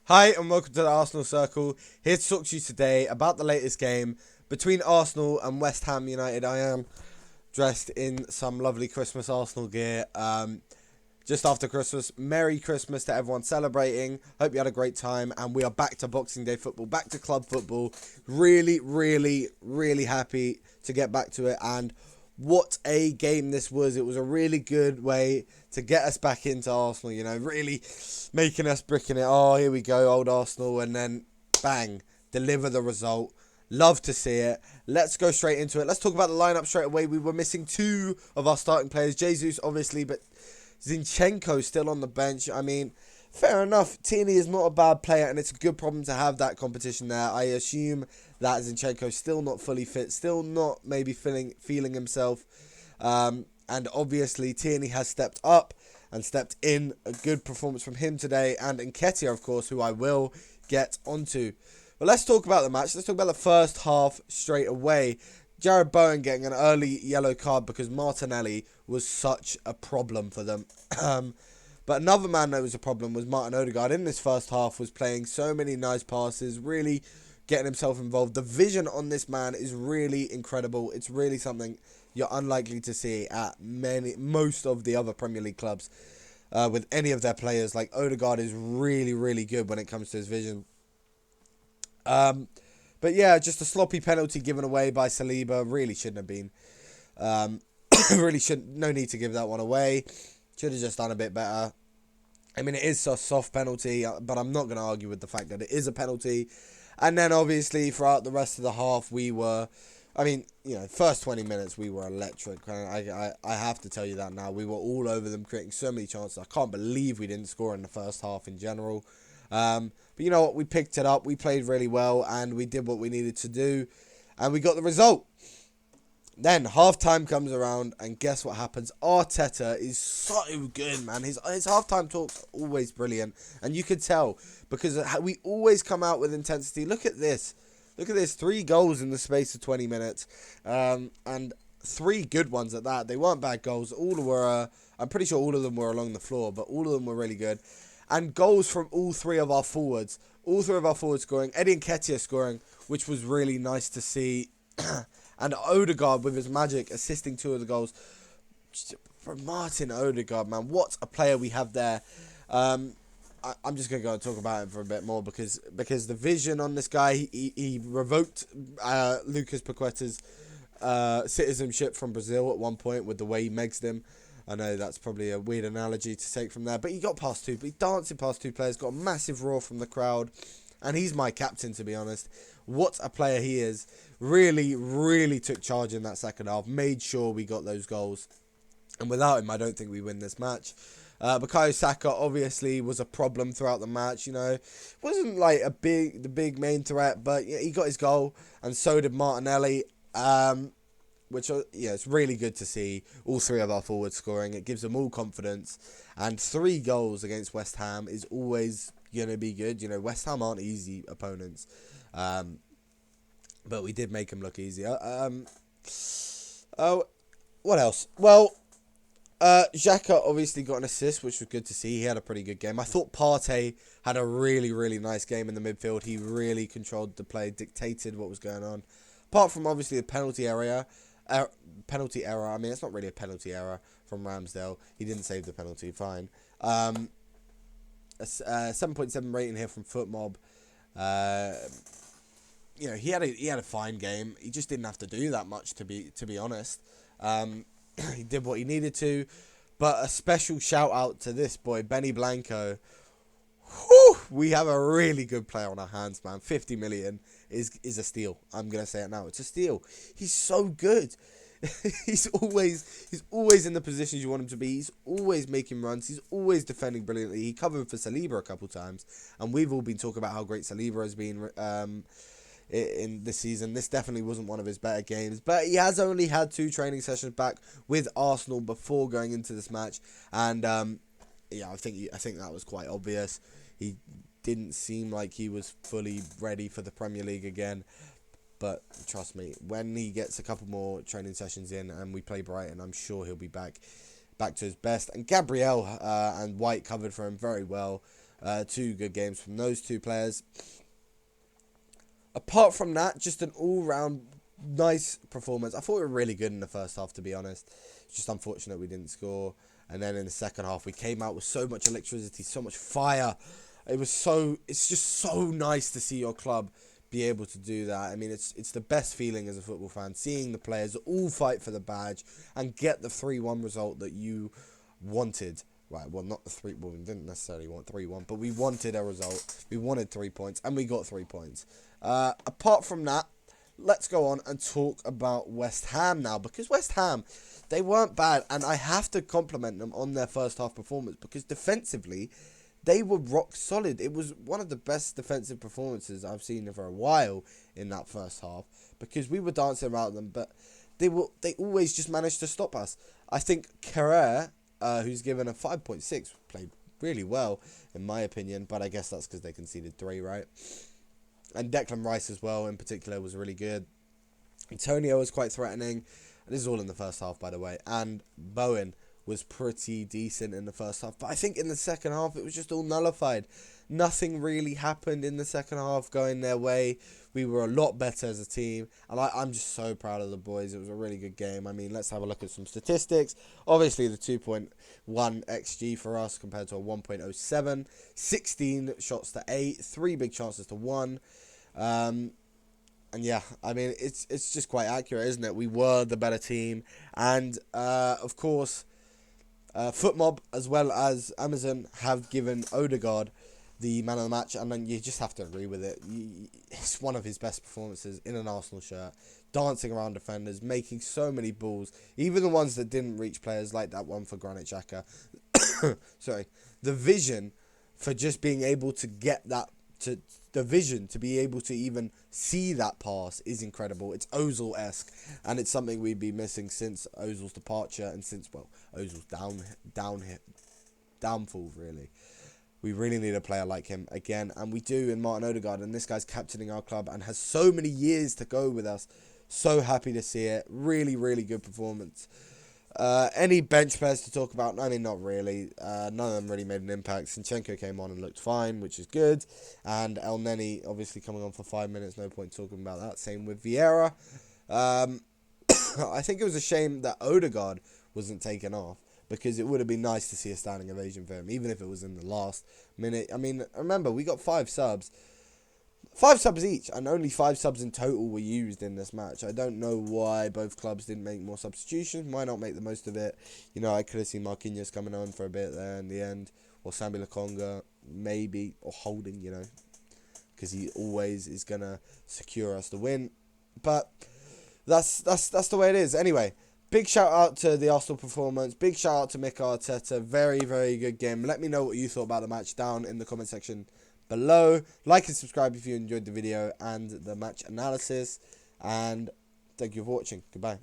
Hi and welcome to the Arsenal Circle. Here to talk to you today about the latest game between Arsenal and West Ham United. I am dressed in some lovely Christmas Arsenal gear. Just after Christmas, Merry Christmas to everyone celebrating. Hope you had a great time, and we are back to Boxing Day football, back to club football. Really happy to get back to it, and what a game this was. It was a really good way to get us back into Arsenal, really making us bricking it. Oh, here we go, old Arsenal, and then bang, deliver the result. Love to see it. Let's go straight into it. Let's talk about the lineup straight away. We were missing two of our starting players, Jesus obviously, but Zinchenko still on the bench. I mean, fair enough. Tierney is not a bad player, and it's a good problem to have that competition there. I assume that Zinchenko's still not fully fit, still not maybe feeling himself. And obviously, Tierney has stepped up and stepped in. A good performance from him today. And Nketiah, of course, who I will get onto. But let's talk about the match. Let's talk about the first half straight away. Jared Bowen getting an early yellow card because Martinelli was such a problem for them. But another man that was a problem was Martin Odegaard. In this first half was playing so many nice passes, really getting himself involved. The vision on this man is really incredible. It's really something you're unlikely to see at most of the other Premier League clubs with any of their players. Like Odegaard is really good when it comes to his vision. But yeah, just a sloppy penalty given away by Saliba. Really shouldn't have been. Really shouldn't. No need to give that one away. Should have just done a bit better. I mean, it is a soft penalty, but I'm not going to argue with the fact that it is a penalty. And then obviously throughout the rest of the half, we were. I mean, first 20 minutes we were electric. I have to tell you that now. We were all over them, creating so many chances. I can't believe we didn't score in the first half in general. But you know what? We picked it up. We played really well, and we did what we needed to do, and we got the result. Then halftime comes around, and guess what happens? Arteta is so good, man. His halftime talks are always brilliant, and you could tell because we always come out with intensity. Look at this. 3 goals in the space of 20 minutes, and 3 good ones at that. They weren't bad goals. All were. I'm pretty sure all of them were along the floor, but all of them were really good. And goals from all 3 of our forwards. All 3 of our forwards scoring. Eddie Nketiah scoring, which was really nice to see. And Odegaard with his magic assisting 2 of the goals. For Martin Odegaard, man, what a player we have there. I'm just going to go and talk about him for a bit more because the vision on this guy, he revoked Lucas Paqueta's citizenship from Brazil at one point with the way he megs him. I know that's probably a weird analogy to take from there, but he got past 2. He dancing past 2 players, got a massive roar from the crowd, and he's my captain, to be honest. What a player he is. Really took charge in that second half, made sure we got those goals. And without him, I don't think we win this match. Bukayo Saka obviously was a problem throughout the match. Wasn't like the big main threat, but he got his goal, and so did Martinelli. Which, it's really good to see all 3 of our forwards scoring. It gives them all confidence. And 3 goals against West Ham is always going to be good. West Ham aren't easy opponents. But we did make them look easy. What else? Well, Xhaka obviously got an assist, which was good to see. He had a pretty good game. I thought Partey had a really nice game in the midfield. He really controlled the play, dictated what was going on. Apart from obviously the penalty error. I mean, it's not really a penalty error from Ramsdale. He didn't save the penalty. Fine. A 7.7 rating here from FootMob. He had a fine game. He just didn't have to do that much to be honest. He did what he needed to. But a special shout out to this boy, Benny Blanco. Whew, we have a really good player on our hands, man. 50 million is a steal. I'm going to say it now. It's a steal. He's so good. he's always in the positions you want him to be. He's always making runs. He's always defending brilliantly. He covered for Saliba a couple times. And we've all been talking about how great Saliba has been in this season. This definitely wasn't one of his better games. But he has only had 2 training sessions back with Arsenal before going into this match. And I think that was quite obvious. He didn't seem like he was fully ready for the Premier League again. But trust me, when he gets a couple more training sessions in and we play Brighton, I'm sure he'll be back to his best. And Gabriel and White covered for him very well. Two good games from those two players. Apart from that, just an all-round nice performance. I thought we were really good in the first half, to be honest. It's just unfortunate we didn't score. And then in the second half, we came out with so much electricity, so much fire. It's just so nice to see your club be able to do that. I mean, it's the best feeling as a football fan, seeing the players all fight for the badge and get the 3-1 result that you wanted. Right, well, not the 3. Well, we didn't necessarily want 3-1, but we wanted a result. We wanted 3 points, and we got 3 points. Apart from that, let's go on and talk about West Ham now, because West Ham, they weren't bad, and I have to compliment them on their first half performance, because defensively, they were rock solid. It was one of the best defensive performances I've seen for a while in that first half, because we were dancing around them, but they always just managed to stop us. I think Carrere, who's given a 5.6, played really well, in my opinion, but I guess that's because they conceded 3, right? And Declan Rice as well, in particular, was really good. Antonio was quite threatening. This is all in the first half, by the way. And Bowen was pretty decent in the first half. But I think in the second half, it was just all nullified. Nothing really happened in the second half going their way. We were a lot better as a team. And I'm just so proud of the boys. It was a really good game. I mean, let's have a look at some statistics. Obviously, the 2.1 XG for us compared to a 1.07. 16 shots to 8. 3 big chances to 1. And yeah, I mean, it's just quite accurate, isn't it? We were the better team. And, of course, Footmob as well as Amazon have given Odegaard the man of the match, and then you just have to agree with it. It's one of his best performances in an Arsenal shirt, dancing around defenders, making so many balls, even the ones that didn't reach players, like that one for Granit Xhaka. Sorry, the vision for just being able to get that, the vision to be able to even see that pass is incredible. It's Ozil-esque, and it's something we'd be missing since Ozil's departure and since, well, Ozil's downfall, really. We really need a player like him again, and we do in Martin Odegaard, and this guy's captaining our club and has so many years to go with us. So happy to see it. Really, really good performance. Any bench players to talk about? I mean, not really. None of them really made an impact. Zinchenko came on and looked fine, which is good. And El Neni, obviously, coming on for 5 minutes. No point talking about that. Same with Vieira. I think it was a shame that Odegaard wasn't taken off, because it would have been nice to see a standing ovation for him, even if it was in the last minute. I mean, remember, we got 5 subs. 5 subs each, and only 5 subs in total were used in this match. I don't know why both clubs didn't make more substitutions. Why not make the most of it? You know, I could have seen Marquinhos coming on for a bit there in the end, or Sambi Lokonga, maybe, or Holding, you know, because he always is going to secure us the win. But that's the way it is. Anyway, big shout out to the Arsenal performance. Big shout out to Mikel Arteta. Very, very good game. Let me know what you thought about the match down in the comment section below. Like and subscribe if you enjoyed the video and the match analysis. And thank you for watching. Goodbye.